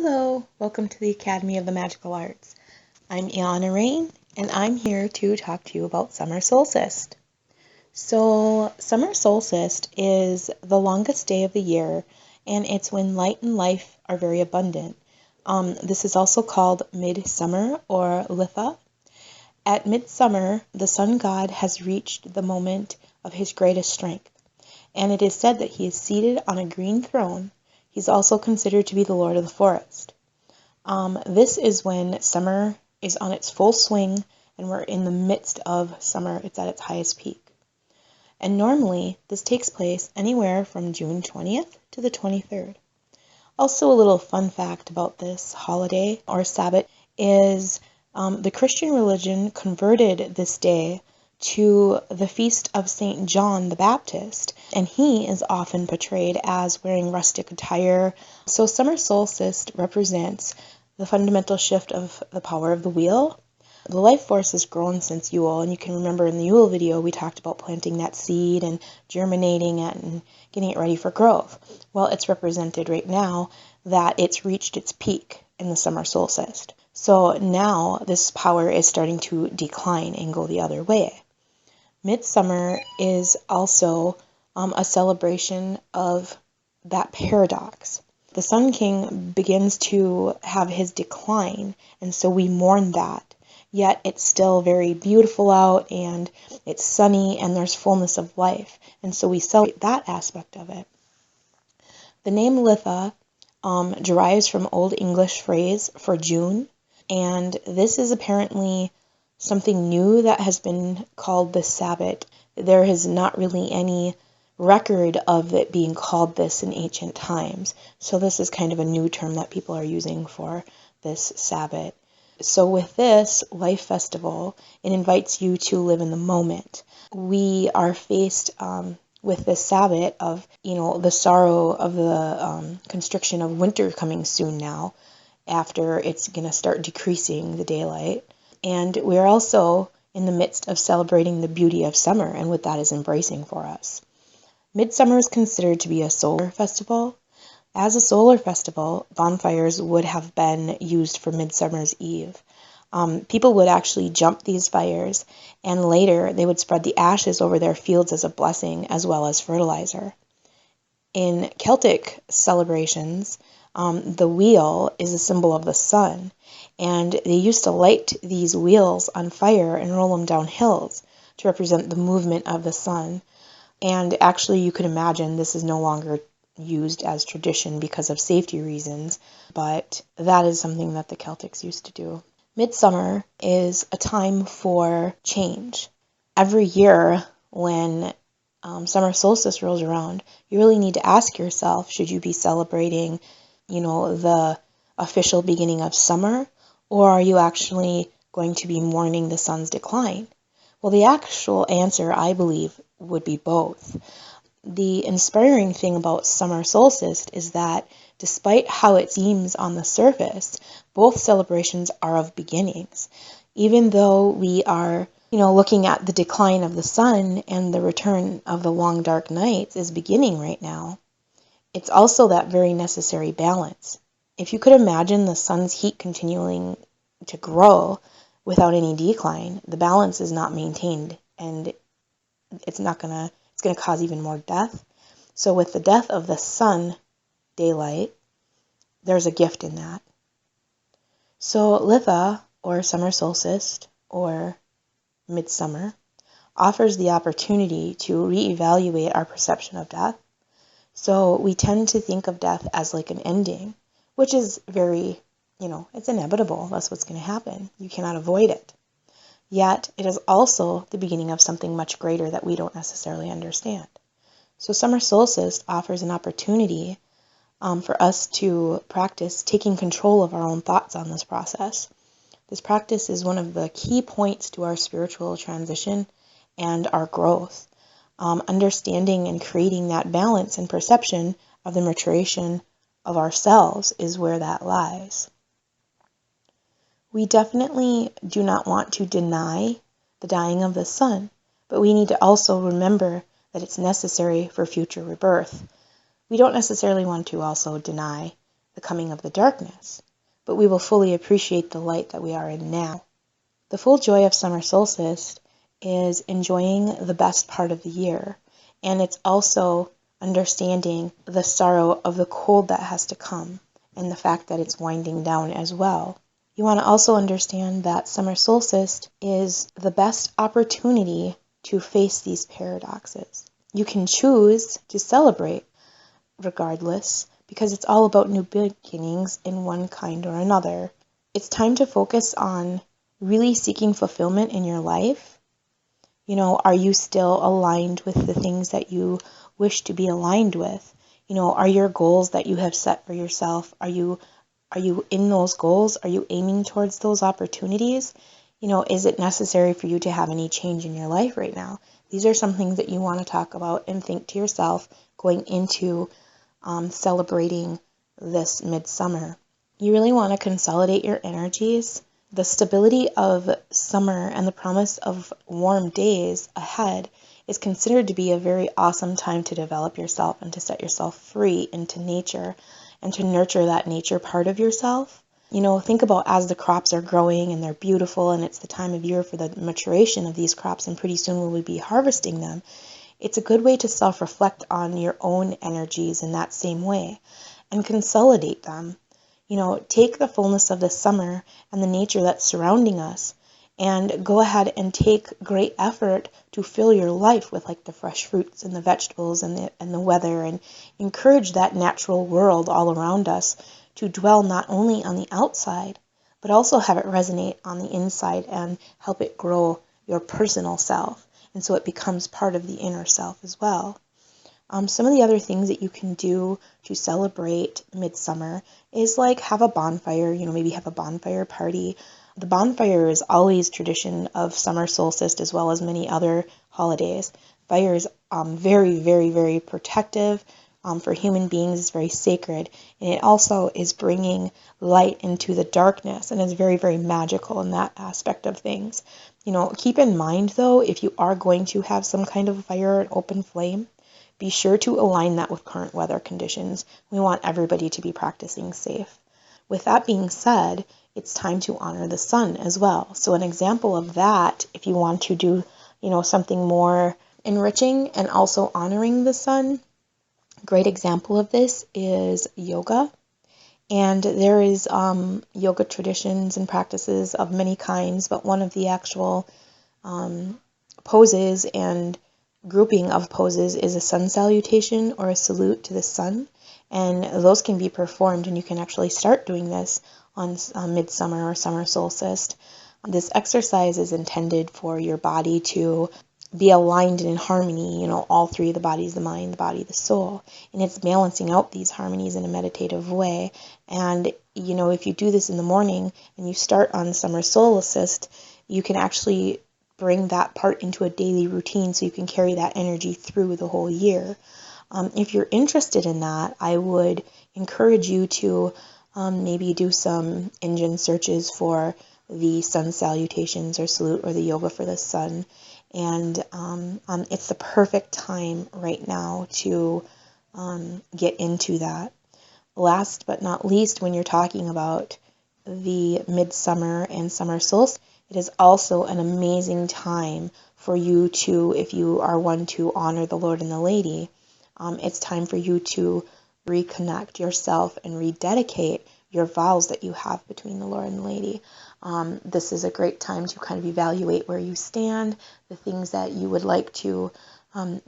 Hello, welcome to the Academy of the Magical Arts. I'm Iana Rain, and I'm here to talk to you about summer solstice. So, summer solstice is the longest day of the year, and it's when light and life are very abundant. This is also called midsummer or Litha. At midsummer, the sun god has reached the moment of his greatest strength, and it is said that he is seated on a green throne. He's also considered to be the Lord of the Forest. This is when summer is on its full swing and we're in the midst of summer. It's at its highest peak. And normally this takes place anywhere from June 20th to the 23rd. Also, a little fun fact about this holiday or sabbat is the Christian religion converted this day to the feast of St. John the Baptist, and he is often portrayed as wearing rustic attire. So summer solstice represents the fundamental shift of the power of the wheel. The life force has grown since Yule, and you can remember in the Yule video we talked about planting that seed and germinating it and getting it ready for growth. Well, it's represented right now that it's reached its peak in the summer solstice. So now this power is starting to decline and go the other way. Midsummer is also a celebration of that paradox. The Sun King begins to have his decline, and so we mourn that. Yet it's still very beautiful out, and it's sunny, and there's fullness of life, and so we celebrate that aspect of it. The name Litha derives from Old English phrase for June, and this is apparently something new that has been called the sabbat. There is not really any record of it being called this in ancient times. So this is kind of a new term that people are using for this sabbat. So with this life festival, it invites you to live in the moment. We are faced with this sabbat of, the sorrow of the constriction of winter coming soon now, after it's going to start decreasing the daylight. And we're also in the midst of celebrating the beauty of summer and what that is embracing for us. Midsummer is considered to be a solar festival. As a solar festival, bonfires would have been used for Midsummer's Eve. People would actually jump these fires, and later they would spread the ashes over their fields as a blessing as well as fertilizer. In Celtic celebrations, the wheel is a symbol of the sun, and they used to light these wheels on fire and roll them down hills to represent the movement of the sun. And actually, you could imagine this is no longer used as tradition because of safety reasons, but that is something that the Celtics used to do. Midsummer is a time for change. Every year when summer solstice rolls around, you really need to ask yourself, should you be celebrating, the official beginning of summer, or are you actually going to be mourning the sun's decline? Well, the actual answer, I believe, would be both. The inspiring thing about summer solstice is that despite how it seems on the surface, both celebrations are of beginnings. Even though we are, looking at the decline of the sun and the return of the long dark nights is beginning right now, it's also that very necessary balance. If you could imagine the sun's heat continuing to grow without any decline, the balance is not maintained, and it's going to cause even more death. So with the death of the sun daylight, there's a gift in that. So Litha, or summer solstice, or midsummer, offers the opportunity to reevaluate our perception of death. So we tend to think of death as like an ending, which is very, it's inevitable. That's what's going to happen. You cannot avoid it. Yet it is also the beginning of something much greater that we don't necessarily understand. So summer solstice offers an opportunity for us to practice taking control of our own thoughts on this process. This practice is one of the key points to our spiritual transition and our growth. Understanding and creating that balance and perception of the maturation of ourselves is where that lies. We definitely do not want to deny the dying of the sun, but we need to also remember that it's necessary for future rebirth. We don't necessarily want to also deny the coming of the darkness, but we will fully appreciate the light that we are in now. The full joy of summer solstice is enjoying the best part of the year, and it's also understanding the sorrow of the cold that has to come and the fact that it's winding down as well. You want to also understand that summer solstice is the best opportunity to face these paradoxes. You can choose to celebrate regardless, because it's all about new beginnings in one kind or another. It's time to focus on really seeking fulfillment in your life. Are you still aligned with the things that you wish to be aligned with? Are your goals that you have set for yourself, are you in those goals? Are you aiming towards those opportunities? Is it necessary for you to have any change in your life right now? These are some things that you want to talk about and think to yourself going into celebrating this midsummer. You really want to consolidate your energies. The stability of summer and the promise of warm days ahead is considered to be a very awesome time to develop yourself and to set yourself free into nature and to nurture that nature part of yourself. Think about as the crops are growing and they're beautiful and it's the time of year for the maturation of these crops, and pretty soon we will be harvesting them. It's a good way to self-reflect on your own energies in that same way and consolidate them. Take the fullness of the summer and the nature that's surrounding us and go ahead and take great effort to fill your life with the fresh fruits and the vegetables and the weather, and encourage that natural world all around us to dwell not only on the outside, but also have it resonate on the inside and help it grow your personal self. And so it becomes part of the inner self as well. Some of the other things that you can do to celebrate midsummer is have a bonfire, maybe have a bonfire party. The bonfire is always tradition of summer solstice as well as many other holidays. Fire is very, very, very protective for human beings. It's very sacred, and it also is bringing light into the darkness, and is very, very magical in that aspect of things. Keep in mind though, if you are going to have some kind of fire or an open flame, be sure to align that with current weather conditions. We want everybody to be practicing safe. With that being said, it's time to honor the sun as well. So an example of that, if you want to do, something more enriching and also honoring the sun, great example of this is yoga. And there is yoga traditions and practices of many kinds, but one of the actual poses and grouping of poses is a sun salutation or a salute to the sun. And those can be performed, and you can actually start doing this on midsummer or summer solstice. This exercise is intended for your body to be aligned and in harmony, all three of the bodies, the mind, the body, the soul. And it's balancing out these harmonies in a meditative way. And, if you do this in the morning and you start on summer solstice, you can actually bring that part into a daily routine so you can carry that energy through the whole year. If you're interested in that, I would encourage you to maybe do some engine searches for the sun salutations or salute or the yoga for the sun. And it's the perfect time right now to get into that. Last but not least, when you're talking about the midsummer and summer solstice, it is also an amazing time for you to, if you are one to honor the Lord and the Lady, it's time for you to reconnect yourself and rededicate your vows that you have between the Lord and the Lady. This is a great time to kind of evaluate where you stand, the things that you would like to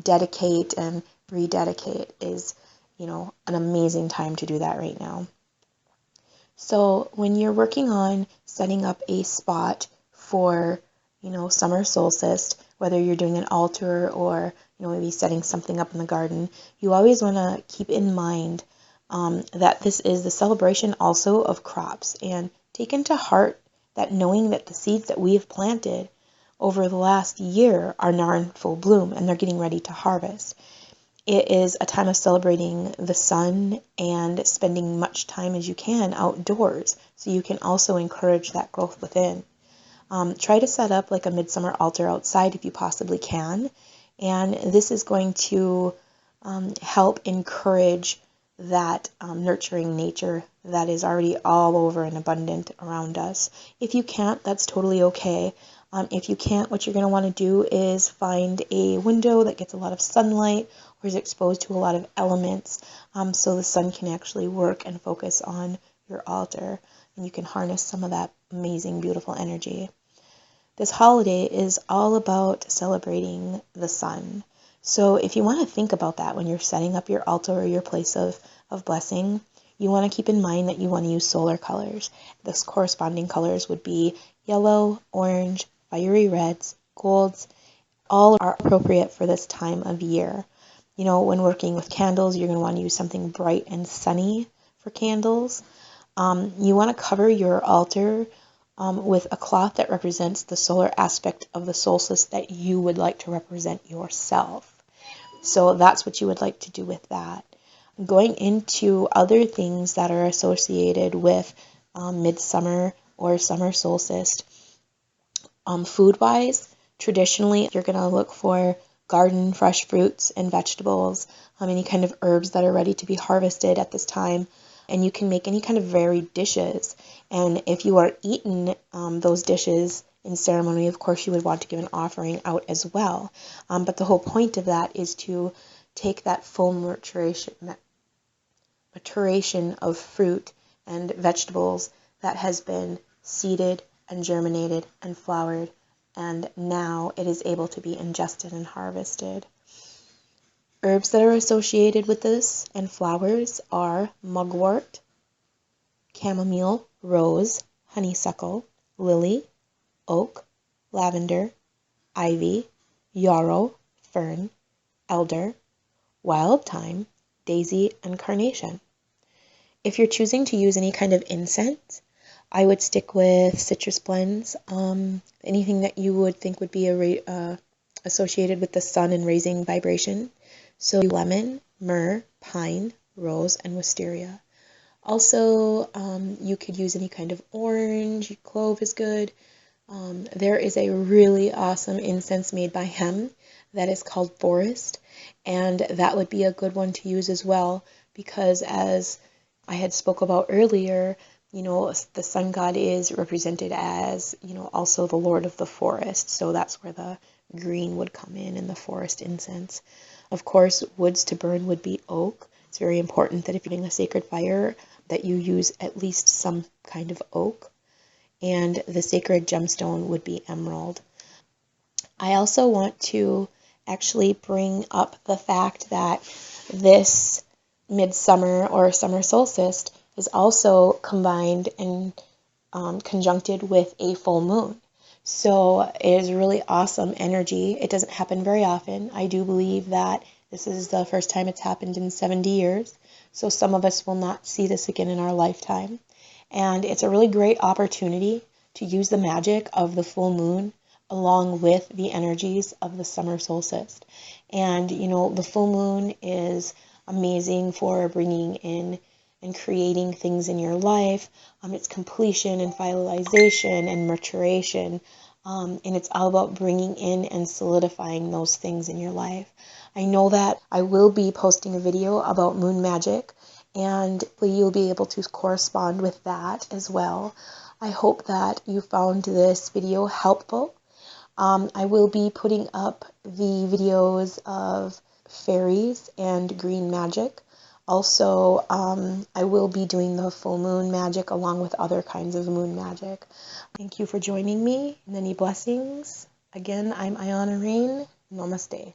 dedicate and rededicate is, an amazing time to do that right now. So when you're working on setting up a spot for, summer solstice, whether you're doing an altar or, maybe setting something up in the garden, you always want to keep in mind that this is the celebration also of crops, and take into heart that knowing that the seeds that we have planted over the last year are now in full bloom and they're getting ready to harvest. It is a time of celebrating the sun and spending much time as you can outdoors, so you can also encourage that growth within. Try to set up a midsummer altar outside if you possibly can, and this is going to help encourage that nurturing nature that is already all over and abundant around us. If you can't, that's totally okay. If you can't, what you're going to want to do is find a window that gets a lot of sunlight or is exposed to a lot of elements, so the sun can actually work and focus on your altar, and you can harness some of that amazing, beautiful energy. This holiday is all about celebrating the sun. So if you want to think about that when you're setting up your altar or your place of blessing, you want to keep in mind that you want to use solar colors. The corresponding colors would be yellow, orange, fiery reds, golds. All are appropriate for this time of year. You know, when working with candles, you're going to want to use something bright and sunny for candles. You want to cover your altar with a cloth that represents the solar aspect of the solstice that you would like to represent yourself. So that's what you would like to do with that. Going into other things that are associated with midsummer or summer solstice, food-wise, traditionally you're going to look for garden fresh fruits and vegetables, any kind of herbs that are ready to be harvested at this time. And you can make any kind of varied dishes. And if you are eating those dishes in ceremony, of course, you would want to give an offering out as well. But the whole point of that is to take that full maturation of fruit and vegetables that has been seeded and germinated and flowered, and now it is able to be ingested and harvested. Herbs that are associated with this and flowers are mugwort, chamomile, rose, honeysuckle, lily, oak, lavender, ivy, yarrow, fern, elder, wild thyme, daisy, and carnation. If you're choosing to use any kind of incense, I would stick with citrus blends, anything that you would think would be associated with the sun and raising vibration. So lemon, myrrh, pine, rose, and wisteria. Also, you could use any kind of orange, clove is good. There is a really awesome incense made by Hem that is called Forest, and that would be a good one to use as well, because as I had spoke about earlier, you know, the sun god is represented as, you know, also the lord of the forest, so that's where the green would come in the forest incense. Of course, woods to burn would be oak. It's very important that if you're doing a sacred fire, that you use at least some kind of oak. And the sacred gemstone would be emerald. I also want to actually bring up the fact that this midsummer or summer solstice is also combined and conjuncted with a full moon. So it is really awesome energy. It doesn't happen very often. I do believe that this is the first time it's happened in 70 years. So some of us will not see this again in our lifetime. And it's a really great opportunity to use the magic of the full moon along with the energies of the summer solstice. And, you know, the full moon is amazing for bringing in and creating things in your life. It's completion and finalization and maturation. And it's all about bringing in and solidifying those things in your life. I know that I will be posting a video about moon magic, and you'll be able to correspond with that as well. I hope that you found this video helpful. I will be putting up the videos of fairies and green magic. Also, I will be doing the full moon magic along with other kinds of moon magic. Thank you for joining me. Many blessings. Again, I'm Iana Rain. Namaste.